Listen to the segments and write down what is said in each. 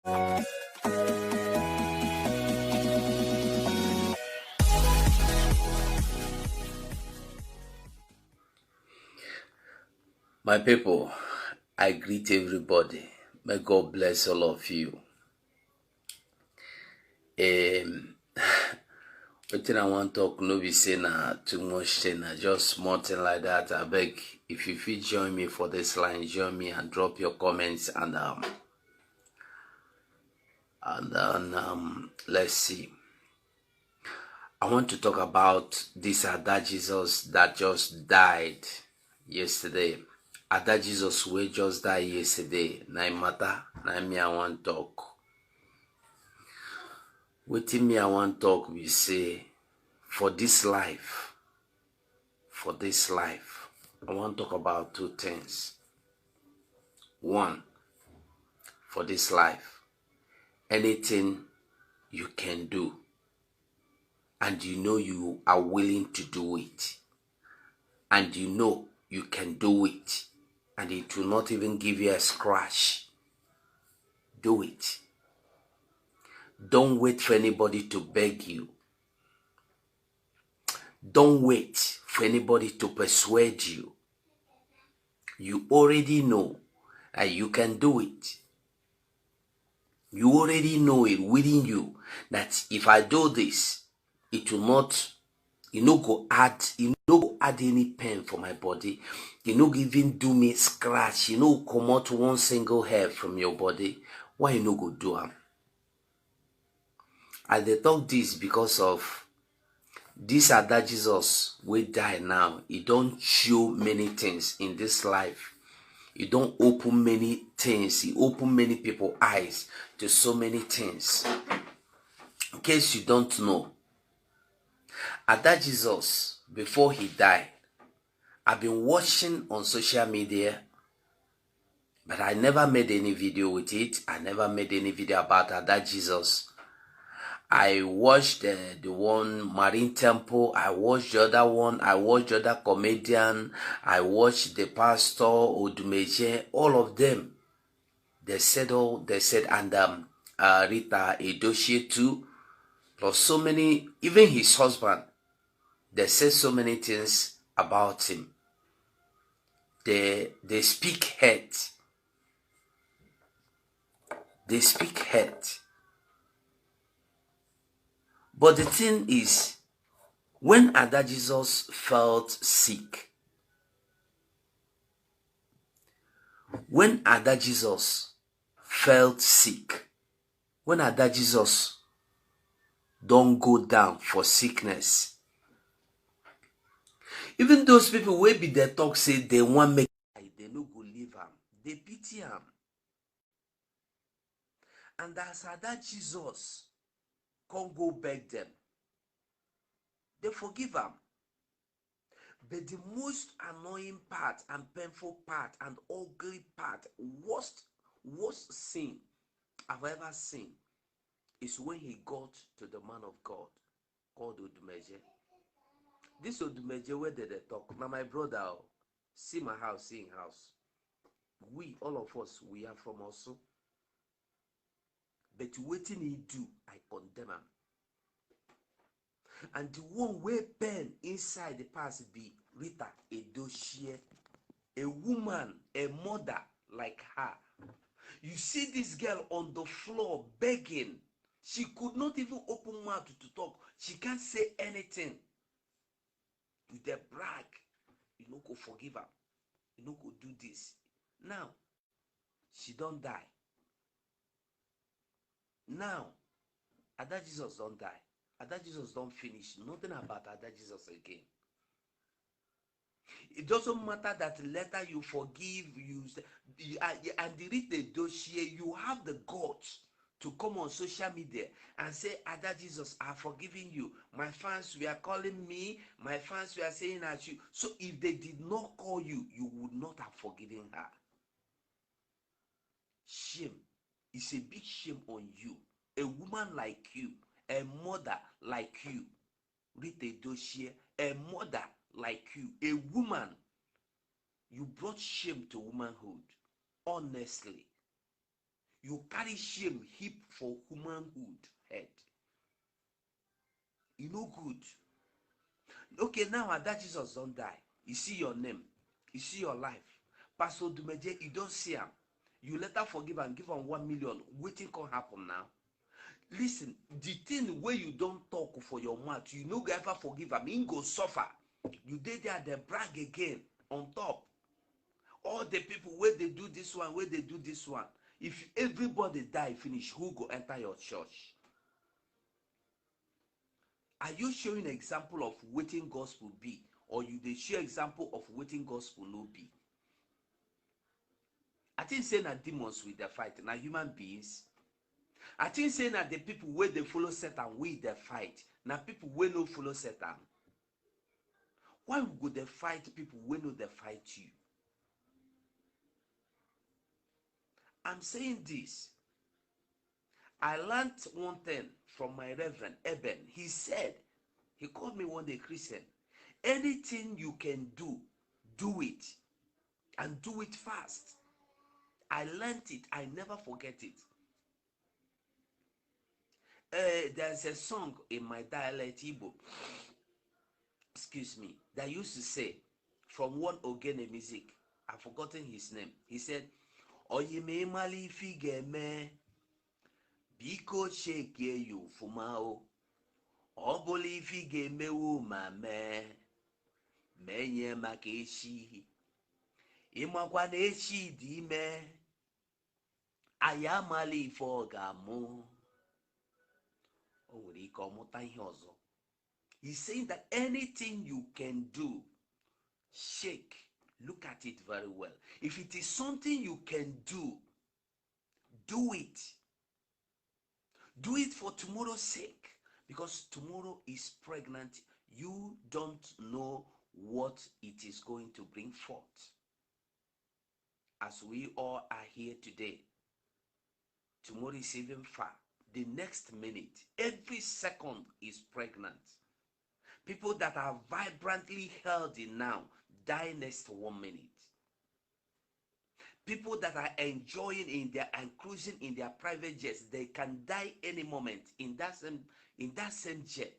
My people, I greet everybody. May God bless all of you. Wetin I want talk no be say na too much thing, na just small thing like that. I beg, if you fit join me for this line, join me and drop your comments and then let's see. I want to talk about this Ada Jesus that just died yesterday. Ada Jesus wey just die yesterday. Na im matter, na me I want talk. Wetin me I want talk be say, for this life, I want talk about two things. One, for this life, anything you can do, and you know you are willing to do it, and you know you can do it, and it will not even give you a scratch, do it. Don't wait for anybody to beg you. Don't wait for anybody to persuade you. You already know that you can do it. You already know it within you that if I do this, it will not, go add any pain for my body. Even do me scratch. Come out one single hair from your body. Why you no go do am? I dey talk this because of this Ada Jesus wey die now. He don't show many things in this life. He don't open many things. He open many people's eyes to so many things. In case you don't know, Ada Jesus, before he died, I've been watching on social media, but I never made any video with it. I never made any video about Ada Jesus. I watched the one Marine Temple. I watched the other one. I watched the other comedian. I watched the pastor, Odumeje, all of them. They said, and Rita Edochie too, plus so many, even his husband, they said so many things about him. They speak hate. They speak hate. But the thing is, when Ada Jesus felt sick, when Ada Jesus don't go down for sickness, even those people wey be there talk say they want make they no go leave am, they pity am. And as Ada Jesus can't go beg them, they forgive am. But the most annoying part and painful part and ugly part, worst sin I've ever seen, is when he got to the man of God called Odumeje. This Odumeje where they talk. Now my brother, see my house, see him house. We, all of us, we are from also. But waiting he do, I condemn him. And the one way pen inside the past be Rita Edochie, a woman, a mother like her. You see this girl on the floor begging. She could not even open mouth to talk. She can't say anything. With the brag, you no go forgive her. You no go do this. Now, she don't die. Now, Ada Jesus don't die. Ada Jesus don't finish. Nothing about Ada Jesus again. It doesn't matter that later you forgive, and the Rita Edochie, you have the guts to come on social media and say, Ada Jesus, I've forgiven you. My fans were calling me. My fans were saying at you. So if they did not call you, you would not have forgiven her. Shame. It's a big shame on you. A woman like you, a mother like you, Rita Edochie, a mother like you, a woman, you brought shame to womanhood. Honestly, You carry shame heap for humanhood head. You no good. Okay, now that Jesus don't die, you see your name, you see your life. Pastor Odumeje, you don't see him. You later forgive and give him 1 million. Waiting can happen now. Listen, the thing where you don't talk for your mouth, you no go ever forgive him. He go suffer. You did there, they brag again on top. All the people where they do this one, where they do this one. If everybody die finish, who go enter your church? Are you showing an example of waiting gospel be, or you dey show example of waiting gospel no be? I think saying that demons with the fight, now human beings. I think saying that the people where they follow Satan with the fight, now people where no follow Satan. Why would they fight people when no they fight you? I'm saying this. I learned one thing from my Reverend Eben. He said, he called me one day Christian. Anything you can do, do it. And do it fast. I learned it. I never forget it. There's a song in my dialect Igbo, excuse me, that used to say, from one Ogene music, I've forgotten his name. He said, Oyime mali figeme, biko shake you fumao, oboli figeme wo mame, menye makeshi, imakwa neshi dime, ayamali fogamu. He's saying that anything you can do, shake, look at it very well. If it is something you can do, do it. Do it for tomorrow's sake, because tomorrow is pregnant. You don't know what it is going to bring forth. As we all are here today, tomorrow is even far. The next minute, every second is pregnant. People that are vibrantly healthy now die next 1 minute. People that are enjoying in their and cruising in their private jets, they can die any moment in that same jet.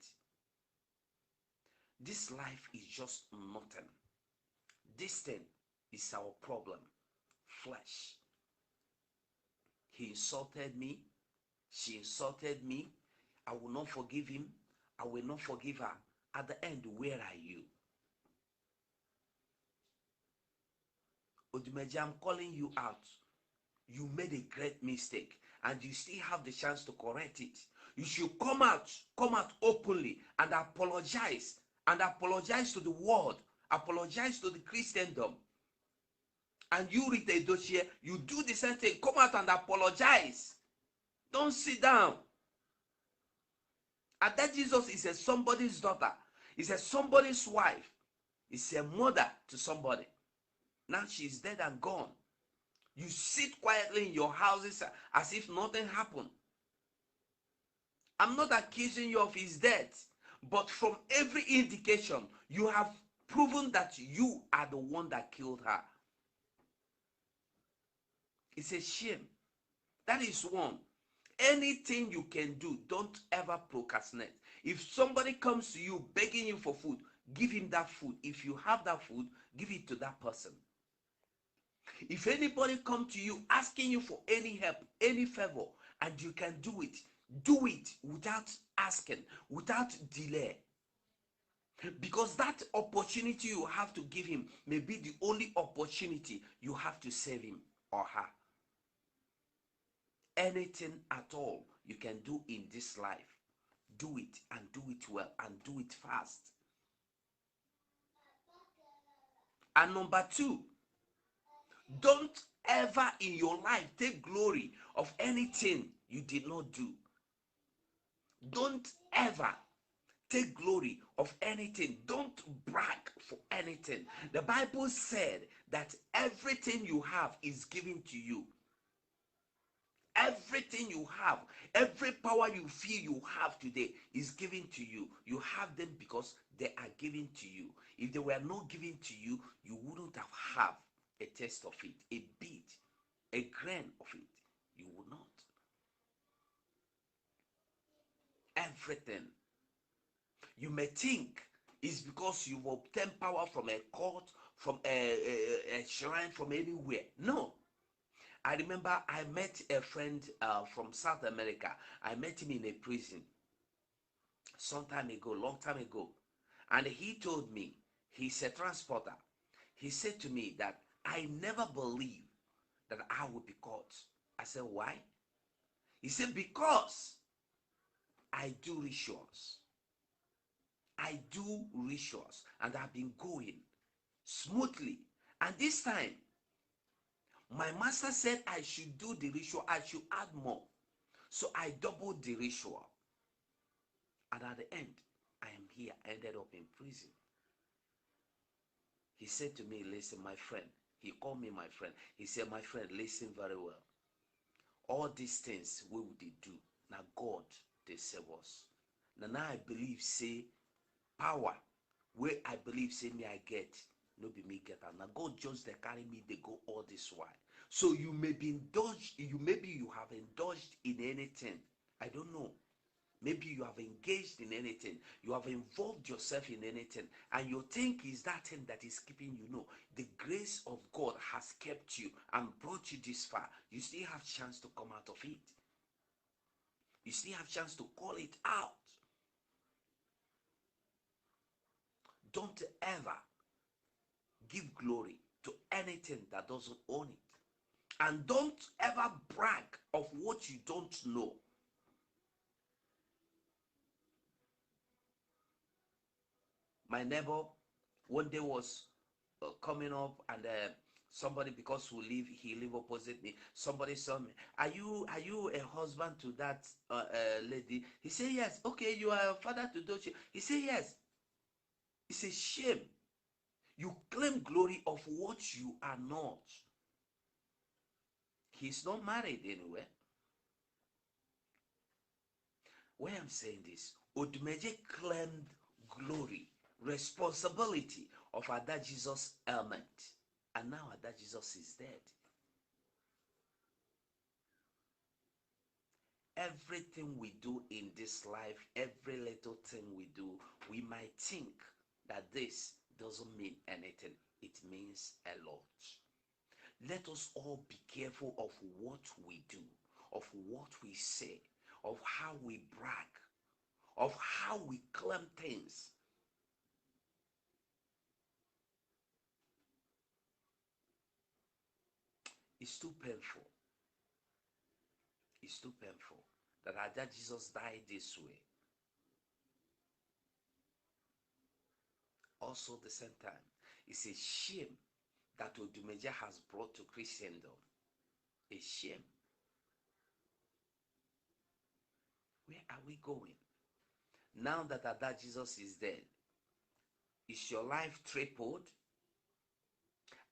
This life is just nothing. This thing is our problem. Flesh. He insulted me. She insulted me. I will not forgive him. I will not forgive her. At the end, where are you? Odumeje, I'm calling you out. You made a great mistake and you still have the chance to correct it. You should come out openly and apologize. And apologize to the world. Apologize to the Christendom. And you, Rita Edochie, you do the same thing. Come out and apologize. Don't sit down. And that Jesus is a somebody's daughter. Is a somebody's wife. Is a mother to somebody. Now she's dead and gone. You sit quietly in your houses as if nothing happened. I'm not accusing you of his death. But from every indication, you have proven that you are the one that killed her. It's a shame. That is one. Anything you can do, don't ever procrastinate. If somebody comes to you begging you for food, give him that food. If you have that food, give it to that person. If anybody comes to you asking you for any help, any favor, and you can do it without asking, without delay. Because that opportunity you have to give him may be the only opportunity you have to save him or her. Anything at all you can do in this life, do it and do it well and do it fast. And number two, don't ever in your life take glory of anything you did not do. Don't ever take glory of anything. Don't brag for anything. The Bible said that everything you have is given to you. Everything you have, every power you feel you have today is given to you. You have them because they are given to you. If they were not given to you, you wouldn't have a taste of it, a bit, a grain of it. You will not. Everything you may think is because you've obtained power from a court, from a shrine, from anywhere. No. I remember I met a friend from South America. I met him in a prison some time ago, long time ago. And he told me, he's a transporter. He said to me that I never believed that I would be caught. I said, why? He said, because I do rituals. I do rituals and I've been going smoothly. And this time, my master said I should do the ritual, I should add more. So I doubled the ritual. And at the end, I am here, ended up in prison. He said to me, listen, my friend. He called me my friend. He said, my friend, listen very well. All these things we would do. Now God, they save us. Now I believe, say, power where I believe say me I get, no be me get am. Now God just they carry me, they go all this while. So you may be indulged, you have indulged in anything. I don't know. Maybe you have engaged in anything, you have involved yourself in anything, and you think is that thing that is keeping you. No, the grace of God has kept you and brought you this far. You still have chance to come out of it. You still have chance to call it out. Don't ever give glory to anything that doesn't own it. And don't ever brag of what you don't know. My neighbor one day was coming up, and somebody, because he live opposite me, somebody saw me. Are you a husband to that lady? He said yes. Okay, you are a father to those. He said yes. It's a shame you claim glory of what you are not. He's not married anywhere. Why I'm saying this, Odumeje claimed glory, responsibility of Ada Jesus' ailment, and now Ada Jesus is dead. Everything we do in this life, every little thing we do, we might think that this doesn't mean anything. It means a lot. Let us all be careful of what we do, of what we say, of how we brag, of how we claim things. It's too painful. It's too painful that Ada Jesus died this way. Also, at the same time, it's a shame that Odumeje has brought to Christendom. A shame. Where are we going? Now that Ada Jesus is dead, is your life tripled?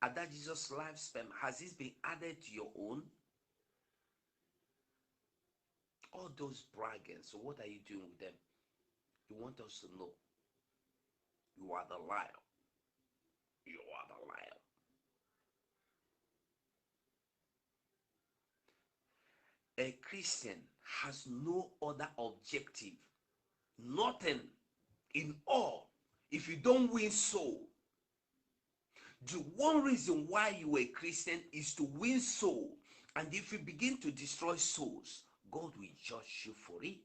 Ada Jesus' lifespan, has it been added to your own? All those bragging, so what are you doing with them? You want us to know you are the liar. You are the liar. A Christian has no other objective, nothing in all. If you don't win soul, the one reason why you are a Christian is to win soul. And if you begin to destroy souls, God will judge you for it.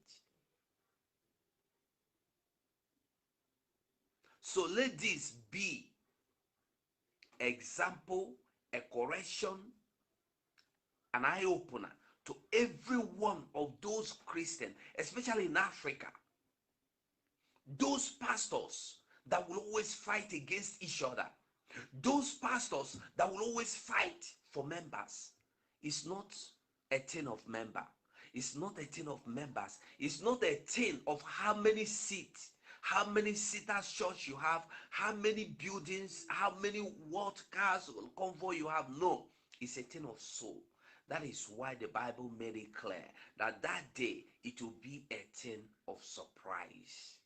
So let this be example, a correction, an eye-opener to every one of those Christians, especially in Africa. Those pastors that will always fight against each other. Those pastors that will always fight for members. It's not a thing of member. It's not a thing of members. It's not a thing of how many seats, how many seaters church you have, how many buildings, how many what cars or convoy you have. No, it's a thing of soul. That is why the Bible made it clear that that day it will be a thing of surprise.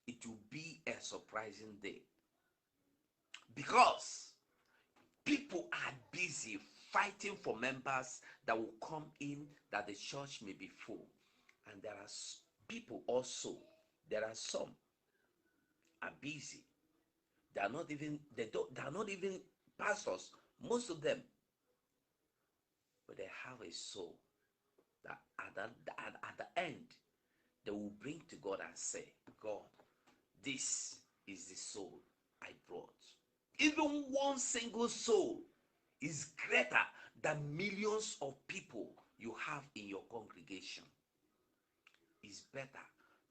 It will be a surprising day, because people are busy fighting for members that will come in, that the church may be full. And there are people also, there are some are busy. They are not even pastors, most of them. But they have a soul that at the end, they will bring to God and say, God, this is the soul I brought. Even one single soul is greater than millions of people you have in your congregation. It's better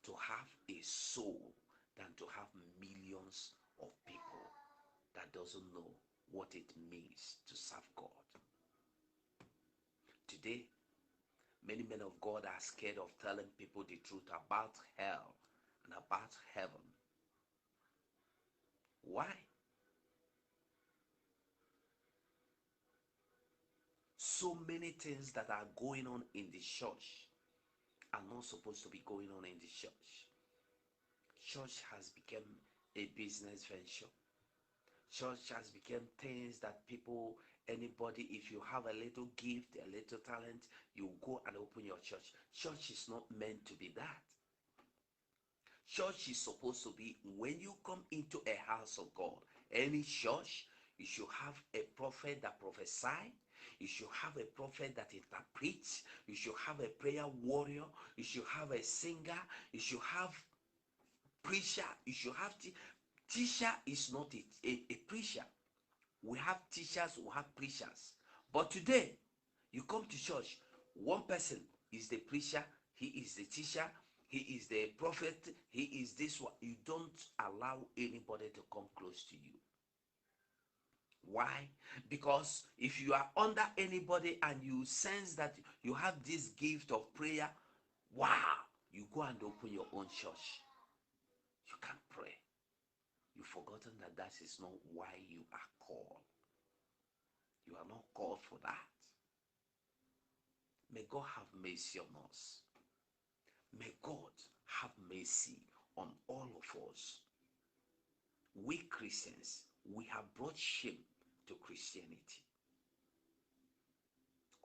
to have a soul than to have millions of people that doesn't know what it means to serve God. Today, many men of God are scared of telling people the truth about hell and about heaven. Why? So many things that are going on in the church are not supposed to be going on in the church. Church has become a business venture. Church has become things that people, anybody, if you have a little gift, a little talent, you go and open your church. Church is not meant to be that. Church is supposed to be when you come into a house of God. Any church, you should have a prophet that prophesies. You should have a prophet that interprets. You should have a prayer warrior. You should have a singer. You should have preacher. You should have teacher is not a preacher. We have teachers, we have preachers. But today, you come to church, one person is the preacher, he is the teacher, he is the prophet, he is this one. You don't allow anybody to come close to you. Why? Because if you are under anybody and you sense that you have this gift of prayer, wow, you go and open your own church. You can't pray. You've forgotten that that is not why you are called. You are not called for that. May God have mercy on us. May God have mercy on all of us. We Christians, we have brought shame to Christianity.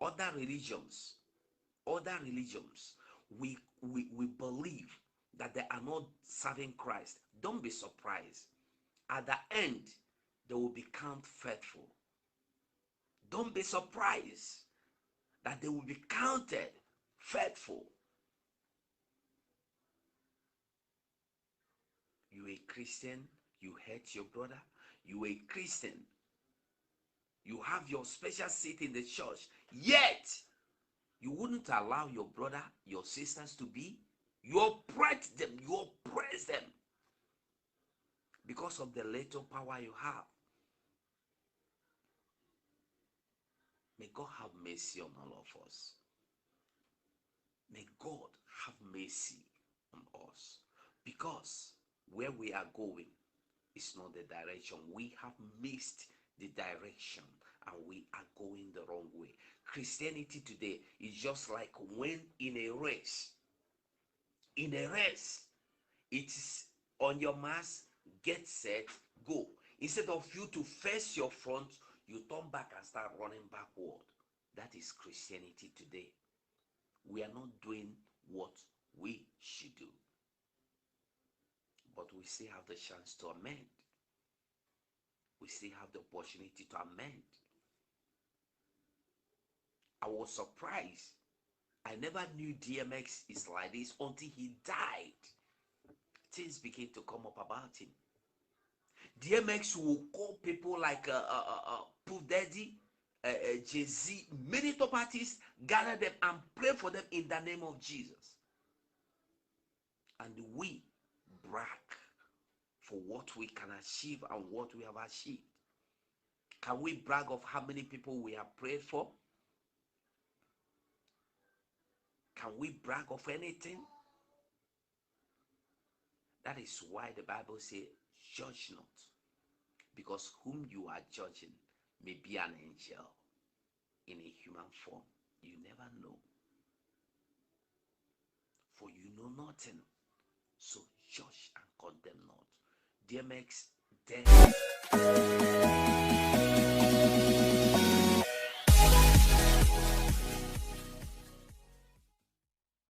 Other religions, we believe that they are not serving Christ. Don't be surprised. At the end, they will be counted faithful. Don't be surprised that they will be counted faithful. You a Christian, you hate your brother. You a Christian, you have your special seat in the church, yet you wouldn't allow your brother, your sisters to be. You oppress them, because of the little power you have. May God have mercy on all of us. May God have mercy on us, because where we are going is not the direction. We have missed the direction and we are going the wrong way. Christianity today is just like when in a race. In a race, it is on your mass, get set, go. Instead of you to face your front, you turn back and start running backward. That is Christianity today. We are not doing what we should do. But we still have the chance to amend. We still have the opportunity to amend. I was surprised. I never knew DMX is like this until he died. Things began to come up about him. DMX will call people like Puff Daddy, Jay-Z, many top artists, gather them and pray for them in the name of Jesus. And we brag for what we can achieve and what we have achieved. Can we brag of how many people we have prayed for? Can we brag of anything? That is why the Bible says, judge not, because whom you are judging may be an angel in a human form. You never know. For you know nothing, so judge and condemn not. DMX death